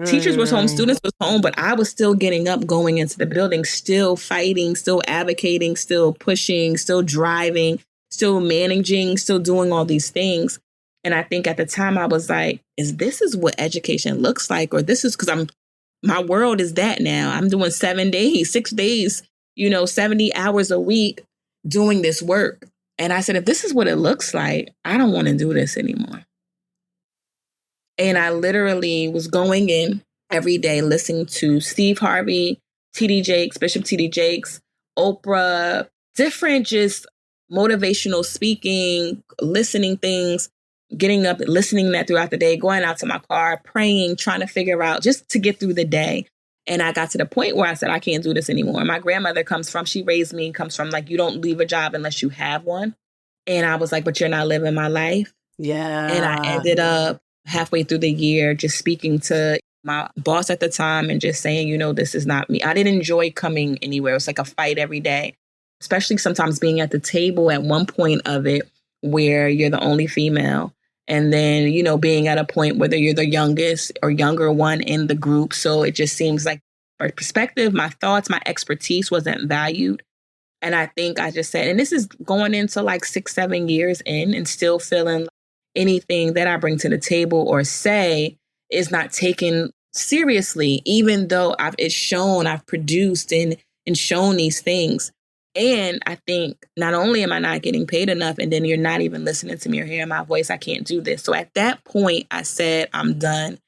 Speaker 1: Teachers was home, students was home, but I was still getting up, going into the building, still fighting, still advocating, still pushing, still driving, still managing, still doing all these things. And I think at the time I was like, this is what education looks like? Or this is because my world is that now. I'm doing 7 days, 6 days, 70 hours a week doing this work. And I said, if this is what it looks like, I don't want to do this anymore. And I literally was going in every day listening to Steve Harvey, T.D. Jakes, Bishop T.D. Jakes, Oprah, different just motivational speaking, listening things, getting up, listening that throughout the day, going out to my car, praying, trying to figure out just to get through the day. And I got to the point where I said, I can't do this anymore. My grandmother she raised me, comes from like, you don't leave a job unless you have one. And I was like, but you're not living my life. Yeah. And I ended up halfway through the year just speaking to my boss at the time and just saying, this is not me. I didn't enjoy coming anywhere. It was like a fight every day, especially sometimes being at the table at one point of it where you're the only female. And then, being at a point whether you're the youngest or younger one in the group. So it just seems like my perspective, my thoughts, my expertise wasn't valued And I think I just said, and this is going into like 6-7 years in, and still feeling like anything that I bring to the table or say is not taken seriously, even though I've produced and shown these things. And I think not only am I not getting paid enough, and then you're not even listening to me or hearing my voice, I can't do this. So at that point, I said, I'm done,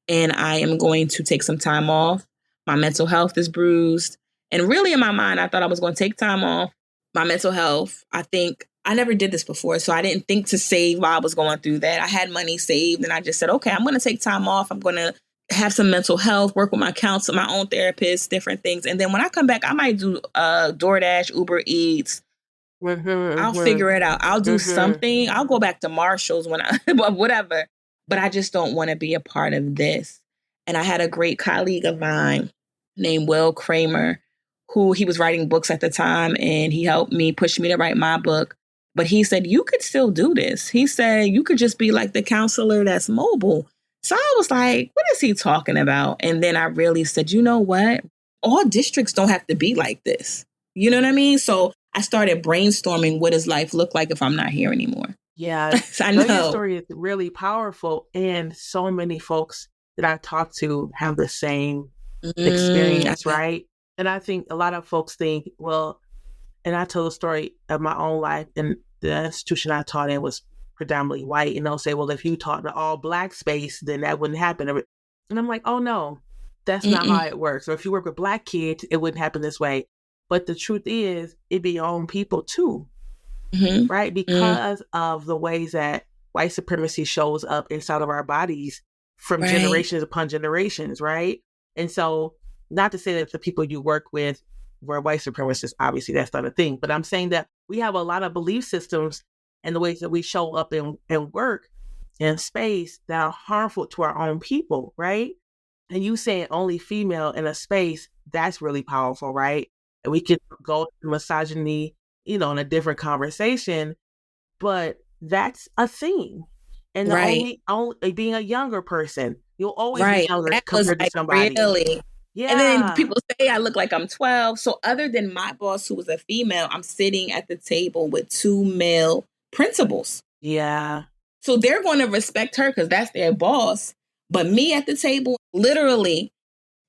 Speaker 1: and I am going to take some time off. My mental health is bruised. And really in my mind, I thought I was going to take time off. My mental health, I think I never did this before, so I didn't think to save while I was going through that. I had money saved, and I just said, okay, I'm going to take time off. I'm going to have some mental health, work with my counselor, my own therapist, different things. And then when I come back, I might do DoorDash, Uber Eats. I'll figure it out. I'll do something. I'll go back to Marshall's when whatever. But I just don't want to be a part of this. And I had a great colleague of mine named Will Kramer, who he was writing books at the time, and he helped me, push me to write my book. But he said, you could still do this. He said, you could just be like the counselor that's mobile. So I was like, what is he talking about? And then I really said, you know what? All districts don't have to be like this. You know what I mean? So I started brainstorming, what does life look like if I'm not here anymore?
Speaker 2: Yeah,
Speaker 1: I know.
Speaker 2: Your story is really powerful. And so many folks that I talk to have the same experience, right? And I think a lot of folks think, well, and I tell the story of my own life, and the institution I taught in was predominantly white, and they'll say, well, if you taught the all Black space, then that wouldn't happen. And I'm like, oh no, that's not how it works. Or if you work with Black kids, it wouldn't happen this way. But the truth is, it be your own people too, right? Because of the ways that white supremacy shows up inside of our bodies from generations upon generations, right? And so, not to say that the people you work with were white supremacists, obviously that's not a thing, but I'm saying that we have a lot of belief systems and the ways that we show up in work and space that are harmful to our own people, right? And you saying only female in a space, that's really powerful, right? And we could go to misogyny, in a different conversation, but that's a thing. And only being a younger person, you'll always be younger compared to somebody.
Speaker 1: Really?
Speaker 2: Yeah.
Speaker 1: And then people say I look like I'm 12. So other than my boss, who was a female, I'm sitting at the table with 2 male principals.
Speaker 2: Yeah.
Speaker 1: So they're going to respect her because that's their boss. But me at the table, literally,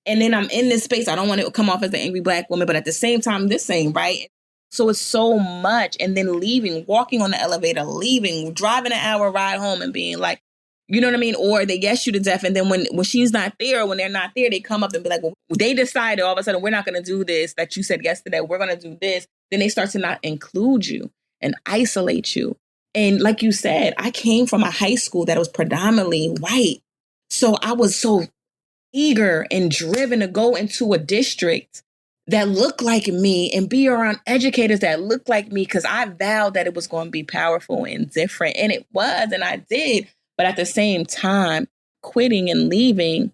Speaker 1: and then I'm in this space. I don't want to come off as an angry Black woman, but at the same time, this ain't right. So it's so much. And then leaving, walking on the elevator, leaving, driving an hour ride home and being like, you know what I mean? Or they yes you to death. And then when she's not there, when they're not there, they come up and be like, well, they decided all of a sudden, we're not going to do this that you said yesterday. We're going to do this. Then they start to not include you and isolate you. And like you said, I came from a high school that was predominantly white. So I was so eager and driven to go into a district that looked like me and be around educators that looked like me because I vowed that it was going to be powerful and different. And it was, and I did. But at the same time, quitting and leaving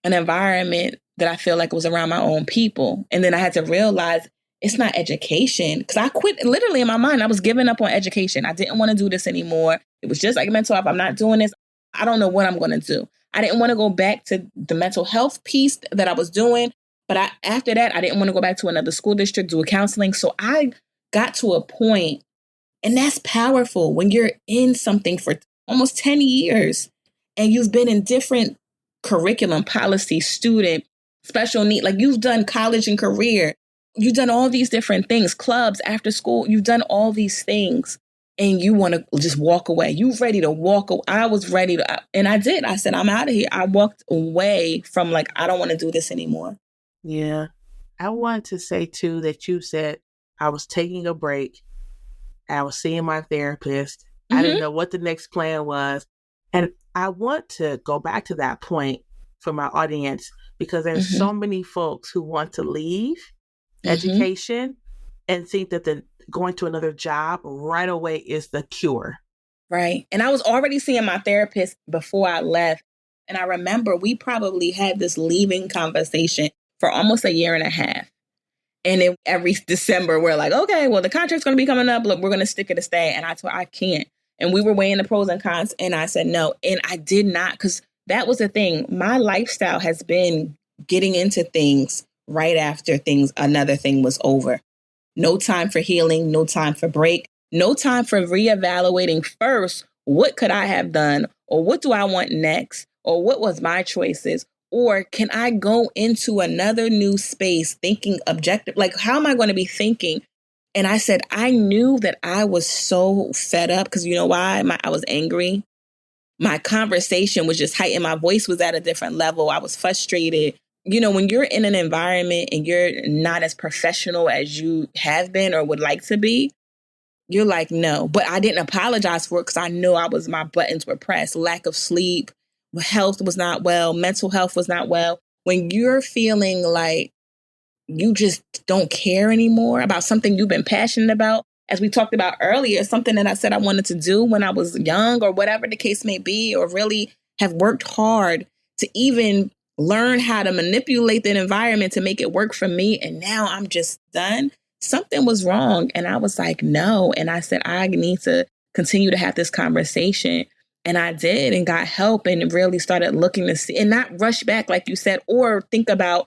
Speaker 1: an environment that I feel like was around my own people. And then I had to realize it's not education, because I quit literally in my mind. I was giving up on education. I didn't want to do this anymore. It was just like mental health. I'm not doing this. I don't know what I'm going to do. I didn't want to go back to the mental health piece that I was doing. But after that, I didn't want to go back to another school district, do a counseling. So I got to a point, and that's powerful when you're in something for almost 10 years and you've been in different curriculum, policy, student, special need, like you've done college and career. You've done all these different things, clubs, after school. You've done all these things and you want to just walk away. You're ready to walk away. I was ready to, and I did. I said, I'm out of here. I walked away from like, I don't want to do this anymore.
Speaker 2: Yeah. I want to say too that you said I was taking a break. I was seeing my therapist. I didn't know what the next plan was. And I want to go back to that point for my audience because there's so many folks who want to leave education and think that going to another job right away is the cure.
Speaker 1: Right. And I was already seeing my therapist before I left. And I remember we probably had this leaving conversation for almost a year and a half. And then every December, we're like, okay, well, the contract's going to be coming up. Look, we're going to stick it to stay. And I told her I can't. And we were weighing the pros and cons. And I said no. And I did not, because that was the thing. My lifestyle has been getting into things right after another thing was over. no time for healing, no time for break, no time for reevaluating first, what could I have done? Or what do I want next? Or what was my choices? Or can I go into another new space thinking objective? Like, how am I going to be thinking? And I said, I knew that I was so fed up because you know why? I was angry. My conversation was just heightened. My voice was at a different level. I was frustrated. You know, when you're in an environment and you're not as professional as you have been or would like to be, you're like, no. But I didn't apologize for it because I knew my buttons were pressed. Lack of sleep, health was not well, mental health was not well. When you're feeling like you just don't care anymore about something you've been passionate about, as we talked about earlier, something that I said I wanted to do when I was young or whatever the case may be, or really have worked hard to even learn how to manipulate the environment to make it work for me. And now I'm just done. Something was wrong. And I was like, no. And I said, I need to continue to have this conversation. And I did and got help and really started looking to see and not rush back, like you said, or think about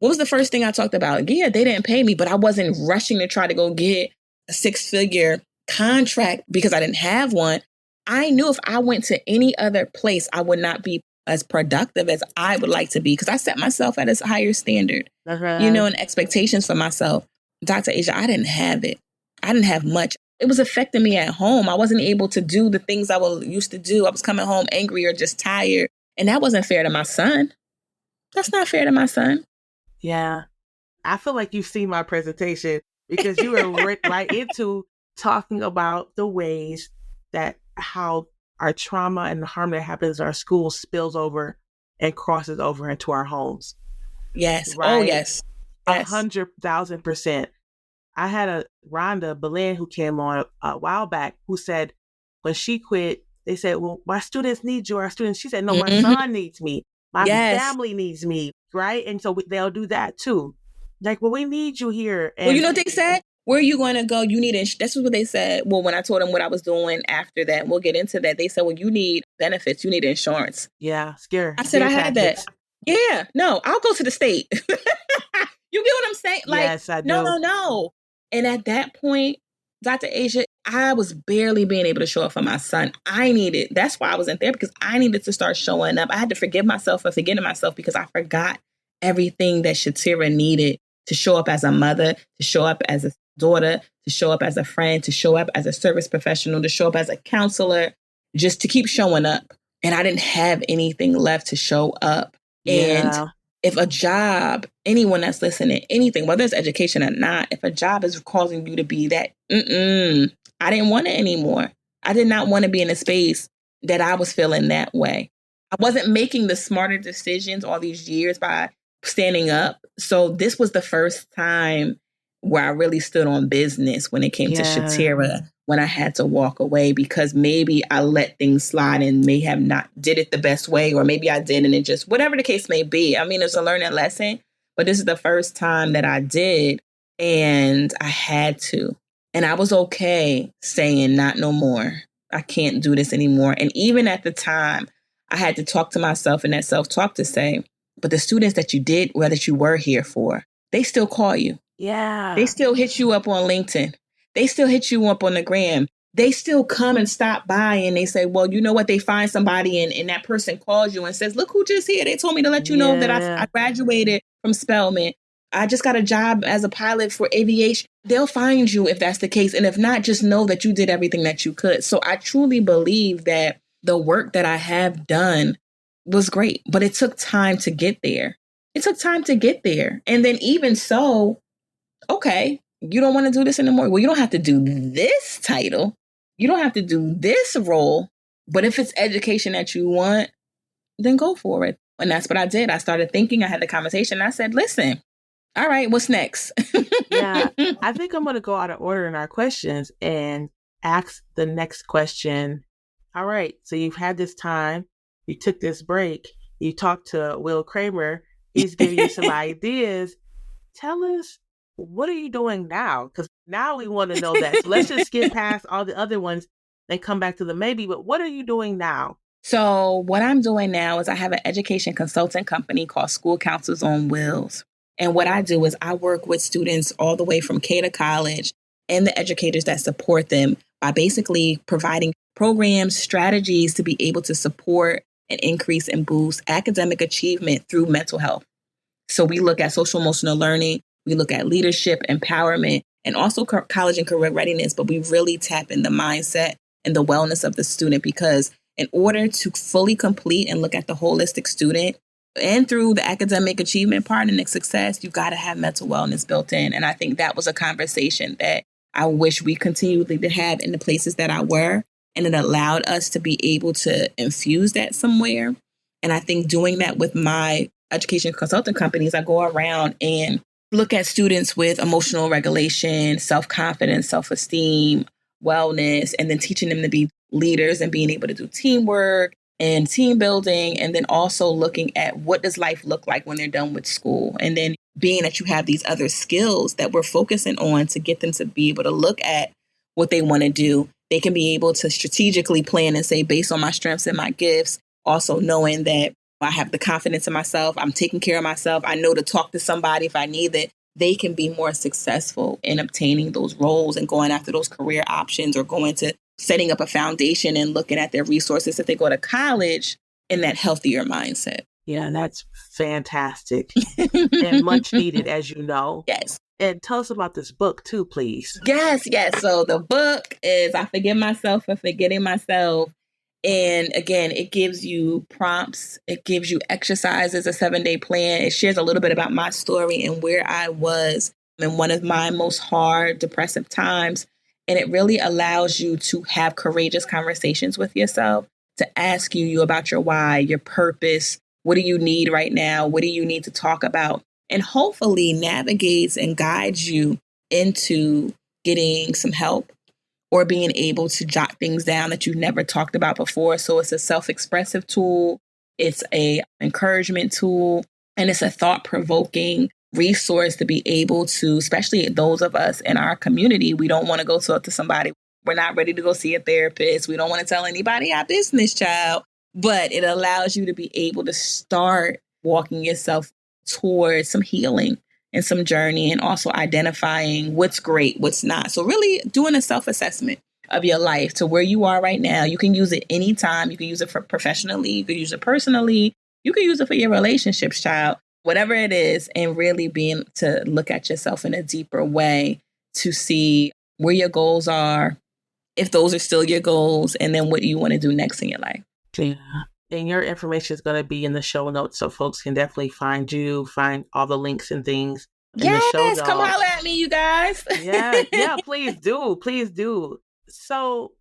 Speaker 1: what was the first thing I talked about? Yeah, they didn't pay me, but I wasn't rushing to try to go get a 6-figure contract because I didn't have one. I knew if I went to any other place, I would not be as productive as I would like to be because I set myself at a higher standard, and expectations for myself. Dr. Asia, I didn't have it. I didn't have much. It was affecting me at home. I wasn't able to do the things I used to do. I was coming home angry or just tired. And that wasn't fair to my son. That's not fair to my son.
Speaker 2: Yeah. I feel like you've seen my presentation because you were right into talking about the ways that how our trauma and the harm that happens in our schools spills over and crosses over into our homes.
Speaker 1: Yes.
Speaker 2: Right?
Speaker 1: Oh, yes.
Speaker 2: 100,000%. I had a Rhonda Belen who came on a while back who said when she quit, they said, well, my students need you. Our students. She said, no, my son needs me. My family needs me. Right. And so they'll do that too. Like, well, we need you here. And
Speaker 1: well, you know what they said? Where are you going to go? You need This is what they said. Well, when I told them what I was doing after that, we'll get into that. They said, well, you need benefits. You need insurance.
Speaker 2: Yeah. Scary.
Speaker 1: I said, I had that. Yeah. No, I'll go to the state. You get what I'm saying? Like,
Speaker 2: yes, I do.
Speaker 1: No. And at that point, Dr. Asia, I was barely being able to show up for my son. That's why I was in therapy, because I needed to start showing up. I had to forgive myself for forgetting myself because I forgot everything that Shatiera needed to show up as a mother, to show up as a daughter, to show up as a friend, to show up as a service professional, to show up as a counselor, just to keep showing up. And I didn't have anything left to show up.
Speaker 2: Yeah.
Speaker 1: And if a job, anyone that's listening, anything, whether it's education or not, if a job is causing you to be that, I didn't want it anymore. I did not want to be in a space that I was feeling that way. I wasn't making the smarter decisions all these years by standing up. So this was the first time where I really stood on business when it came to Shatiera, when I had to walk away because maybe I let things slide and may have not did it the best way, or maybe I did and it just, whatever the case may be. I mean, it's a learning lesson, but this is the first time that I did and I had to. And I was okay saying not no more. I can't do this anymore. And even at the time, I had to talk to myself and that self-talk to say, but the students that you did, or that you were here for, they still call you.
Speaker 2: Yeah.
Speaker 1: They still hit you up on LinkedIn. They still hit you up on the gram. They still come and stop by and they say, well, you know what? They find somebody and that person calls you and says, look who just here. They told me to let you know that I graduated from Spelman. I just got a job as a pilot for aviation. They'll find you if that's the case. And if not, just know that you did everything that you could. So I truly believe that the work that I have done was great, but it took time to get there. And then even so, okay, you don't want to do this anymore. Well, you don't have to do this title. You don't have to do this role. But if it's education that you want, then go for it. And that's what I did. I started thinking, I had the conversation. And I said, listen, all right, what's next?
Speaker 2: Yeah, I think I'm going to go out of order in our questions and ask the next question. All right, so you've had this time. You took this break. You talked to Will Kramer. He's giving you some ideas. Tell us, what are you doing now? Because now we want to know that. So let's just skip past all the other ones and come back to the maybe. But what are you doing now?
Speaker 1: So what I'm doing now is I have an education consulting company called School Counselors on Wheels. And what I do is I work with students all the way from K to college and the educators that support them by basically providing programs, strategies to be able to support and increase and boost academic achievement through mental health. So we look at social emotional learning, we look at leadership, empowerment, and also college and career readiness, but we really tap in the mindset and the wellness of the student, because in order to fully complete and look at the holistic student and through the academic achievement part and the success, you got to have mental wellness built in. And I think that was a conversation that I wish we continually to have in the places that I were. And it allowed us to be able to infuse that somewhere. And I think doing that with my education consulting companies, I go around and look at students with emotional regulation, self-confidence, self-esteem, wellness, and then teaching them to be leaders and being able to do teamwork and team building. And then also looking at what does life look like when they're done with school. And then being that you have these other skills that we're focusing on to get them to be able to look at what they want to do. They can be able to strategically plan and say, based on my strengths and my gifts, also knowing that I have the confidence in myself, I'm taking care of myself, I know to talk to somebody if I need it, they can be more successful in obtaining those roles and going after those career options, or going to setting up a foundation and looking at their resources if they go to college in that healthier mindset.
Speaker 2: Yeah, that's fantastic and much needed, as you know.
Speaker 1: Yes.
Speaker 2: And tell us about this book too, please.
Speaker 1: Yes. So the book is I Forgive Myself for Forgetting Myself. And again, it gives you prompts. It gives you exercises, a 7-day plan. It shares a little bit about my story and where I was in one of my most hard, depressive times. And it really allows you to have courageous conversations with yourself, to ask you about your why, your purpose. What do you need right now? What do you need to talk about? And hopefully navigates and guides you into getting some help or being able to jot things down that you never talked about before. So it's a self-expressive tool. It's a encouragement tool, and it's a thought-provoking resource to be able to, especially those of us in our community, we don't want to go talk to somebody. We're not ready to go see a therapist. We don't want to tell anybody our business, child. But it allows you to be able to start walking yourself towards some healing and some journey, and also identifying what's great, what's not. So really doing a self-assessment of your life to where you are right now. You can use it anytime. You can use it for professionally. You can use it personally. You can use it for your relationships, child, whatever it is, and really being to look at yourself in a deeper way to see where your goals are, if those are still your goals, and then what you want to do next in your life.
Speaker 2: Yeah. And your information is going to be in the show notes, so folks can definitely find you, find all the links and things in the show notes.
Speaker 1: Come holler at me, you guys.
Speaker 2: Yeah, please do. So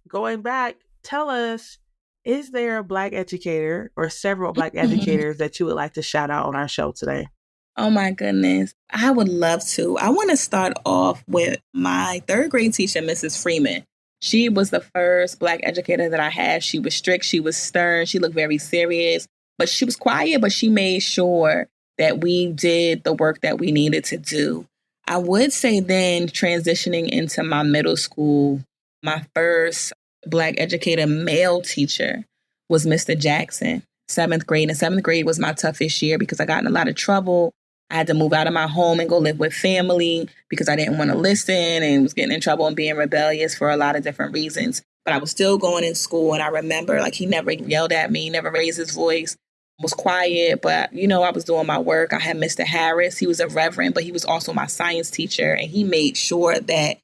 Speaker 2: going back, tell us, is there a Black educator or several Black educators that you would like to shout out on our show today?
Speaker 1: Oh my goodness. I would love to. I want to start off with my 3rd grade teacher, Mrs. Freeman. She was the first Black educator that I had. She was strict. She was stern. She looked very serious, but she was quiet, but she made sure that we did the work that we needed to do. I would say then transitioning into my middle school, my first Black educator male teacher was Mr. Jackson, 7th grade. And 7th grade was my toughest year because I got in a lot of trouble. I had to move out of my home and go live with family because I didn't want to listen and was getting in trouble and being rebellious for a lot of different reasons. But I was still going in school. And I remember he never yelled at me, never raised his voice, was quiet. But, I was doing my work. I had Mr. Harris. He was a reverend, but he was also my science teacher. And he made sure that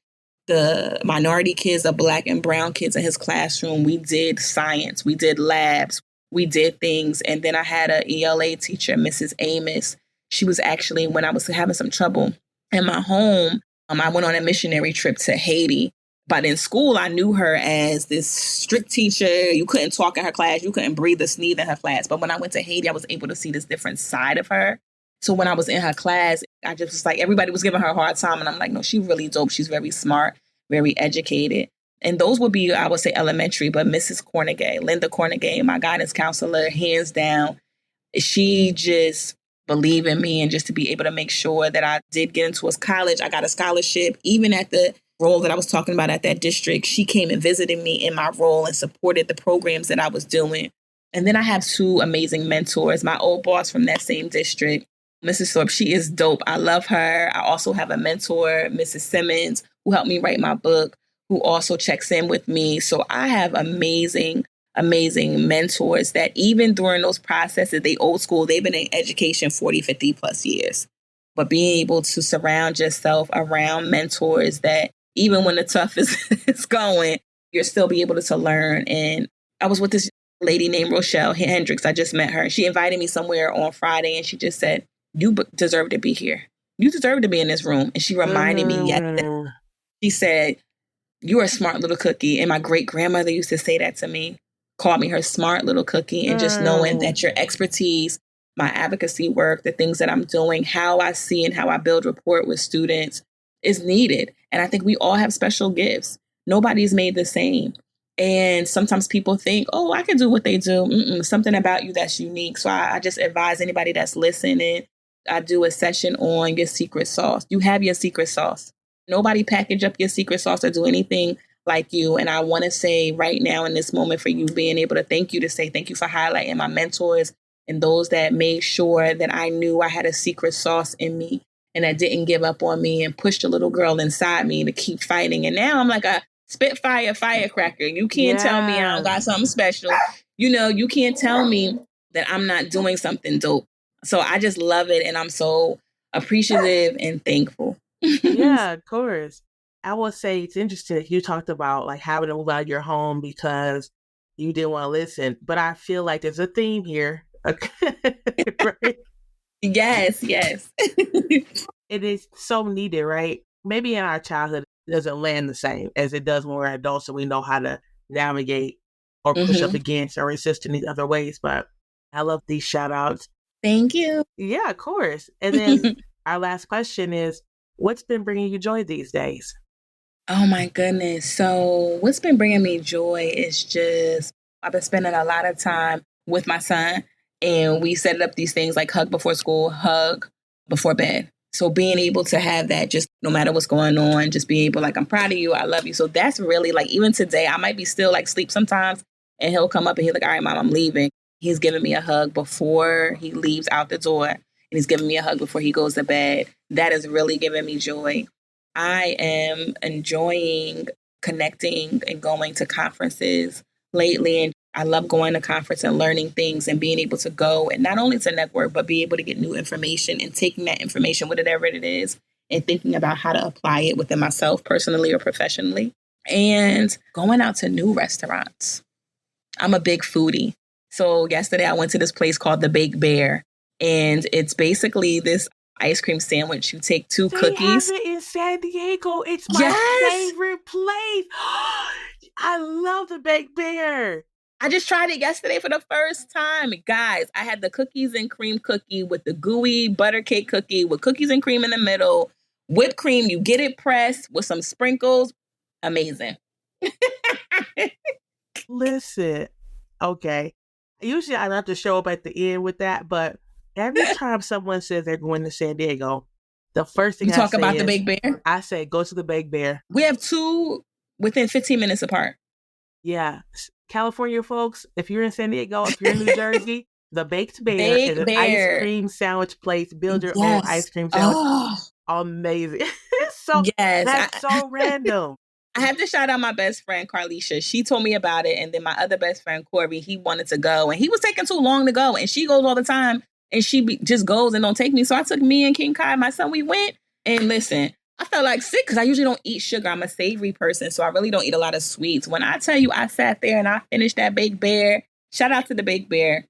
Speaker 1: the minority kids, the Black and brown kids in his classroom, we did science, we did labs, we did things. And then I had an ELA teacher, Mrs. Amos. She was actually, when I was having some trouble in my home, I went on a missionary trip to Haiti. But in school, I knew her as this strict teacher. You couldn't talk in her class. You couldn't breathe a sneeze in her class. But when I went to Haiti, I was able to see this different side of her. So when I was in her class, I just was like, everybody was giving her a hard time. And I'm like, no, she's really dope. She's very smart, very educated. And those would be, I would say, elementary. But Mrs. Cornegay, Linda Cornegay, my guidance counselor, hands down, she just believe in me, and just to be able to make sure that I did get into college. I got a scholarship. Even at the role that I was talking about at that district, she came and visited me in my role and supported the programs that I was doing. And then I have 2 amazing mentors. My old boss from that same district, Mrs. Thorpe, she is dope. I love her. I also have a mentor, Mrs. Simmons, who helped me write my book, who also checks in with me. So I have amazing, amazing mentors that even during those processes, they old school, they've been in education 40, 50 plus years. But being able to surround yourself around mentors that even when the tough is going, you'll still be able to learn. And I was with this lady named Rochelle Hendricks. I just met her. She invited me somewhere on Friday and she just said, you deserve to be here. You deserve to be in this room. And she reminded me yesterday. She said, you're a smart little cookie. And my great grandmother used to say that to me, call me her smart little cookie. And just knowing that your expertise, my advocacy work, the things that I'm doing, how I see and how I build rapport with students is needed. And I think we all have special gifts. Nobody's made the same. And sometimes people think, oh, I can do what they do. Something about you that's unique. So I just advise anybody that's listening, I do a session on your secret sauce. You have your secret sauce. Nobody package up your secret sauce or do anything like you. And I want to say right now in this moment for you being able to thank you for highlighting my mentors and those that made sure that I knew I had a secret sauce in me and that didn't give up on me and pushed a little girl inside me to keep fighting. And now I'm like a Spitfire firecracker. You can't tell me I don't got something special. You can't tell me that I'm not doing something dope. So I just love it. And I'm so appreciative and thankful.
Speaker 2: Yeah, of course. I will say it's interesting that you talked about like having to move out of your home because you didn't want to listen. But I feel like there's a theme here. Right?
Speaker 1: Yes.
Speaker 2: It is so needed, right? Maybe in our childhood, it doesn't land the same as it does when we're adults and we know how to navigate or push up against or resist in these other ways. But I love these shout outs.
Speaker 1: Thank you.
Speaker 2: Yeah, of course. And then our last question is, what's been bringing you joy these days?
Speaker 1: Oh my goodness. So what's been bringing me joy is just, I've been spending a lot of time with my son and we set up these things like hug before school, hug before bed. So being able to have that, just no matter what's going on, just being able like, I'm proud of you. I love you. So that's really like, even today, I might be still like sleep sometimes and he'll come up and he's like, all right, mom, I'm leaving. He's giving me a hug before he leaves out the door and he's giving me a hug before he goes to bed. That is really giving me joy. I am enjoying connecting and going to conferences lately. And I love going to conference and learning things and being able to go and not only to network, but be able to get new information and taking that information, whatever it is, and thinking about how to apply it within myself personally or professionally. And going out to new restaurants. I'm a big foodie. So yesterday I went to this place called the Baked Bear. And it's basically this ice cream sandwich. You take two cookies.
Speaker 2: They have it in San Diego. It's my favorite place. I love the Baked Bear.
Speaker 1: I just tried it yesterday for the first time. Guys, I had the cookies and cream cookie with the gooey butter cake cookie with cookies and cream in the middle. Whipped cream, you get it pressed with some sprinkles. Amazing.
Speaker 2: Listen, okay. Usually I have to show up at the end with that, but every time someone says they're going to San Diego, the first thing
Speaker 1: you talk about the Baked Bear?
Speaker 2: I say, go to the Baked Bear.
Speaker 1: We have two within 15 minutes apart.
Speaker 2: Yeah. California folks, if you're in San Diego, if you're in New Jersey, the Baked Bear is an ice cream sandwich place. Build your own ice cream sandwich. Oh. Amazing. That's so random.
Speaker 1: I have to shout out my best friend, Carlisha. She told me about it. And then my other best friend, Corey, he wanted to go. And he was taking too long to go. And she goes all the time. And she just goes and don't take me. So I took me and King Kai, my son, we went. And listen, I felt like sick because I usually don't eat sugar. I'm a savory person. So I really don't eat a lot of sweets. When I tell you I sat there and I finished that Baked Bear, shout out to the Baked Bear.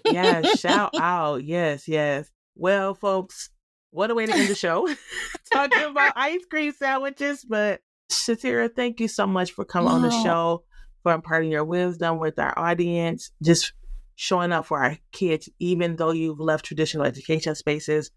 Speaker 2: Yeah, shout out. Yes. Well, folks, what a way to end the show. Talking about ice cream sandwiches. But Shatiera, thank you so much for coming on the show, for imparting your wisdom with our audience, just showing up for our kids. Even though you've left traditional education spaces,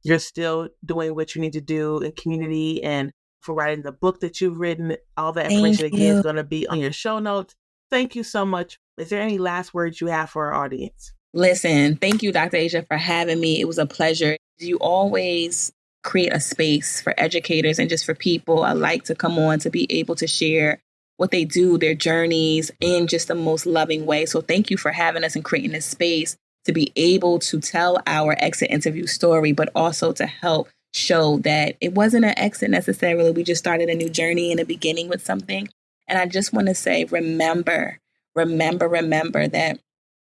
Speaker 2: you're still doing what you need to do in community, and for writing the book that you've written. All that information again is going to be on your show notes. Thank you so much. Is there any last words you have for our audience?
Speaker 1: Listen, thank you, Dr. Asia, for having me. It was a pleasure. You always create a space for educators and just for people alike to come on to be able to share what they do, their journeys in just the most loving way. So thank you for having us and creating this space. to be able to tell our exit interview story, but also to help show that it wasn't an exit necessarily. We just started a new journey in the beginning with something. And I just want to say, remember that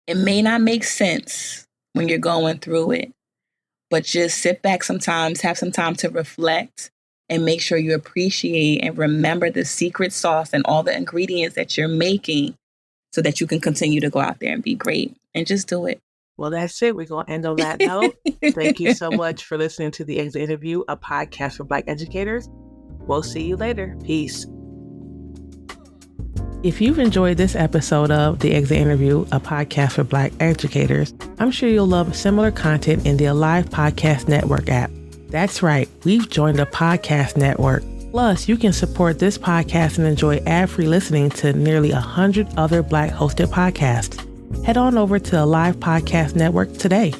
Speaker 1: it may not make sense when you're going through it, but just sit back sometimes, have some time to reflect, and make sure you appreciate and remember the secret sauce and all the ingredients that you're making so that you can continue to go out there and be great, and just do it.
Speaker 2: Well, that's it. We're going to end on that note. Thank you so much for listening to The Exit Interview, a podcast for Black educators. We'll see you later. Peace. If you've enjoyed this episode of The Exit Interview, a podcast for Black educators, I'm sure you'll love similar content in the Alive Podcast Network app. That's right, we've joined a podcast network. Plus, you can support this podcast and enjoy ad-free listening to nearly 100 other Black hosted podcasts. Head on over to Alive Podcast Network today.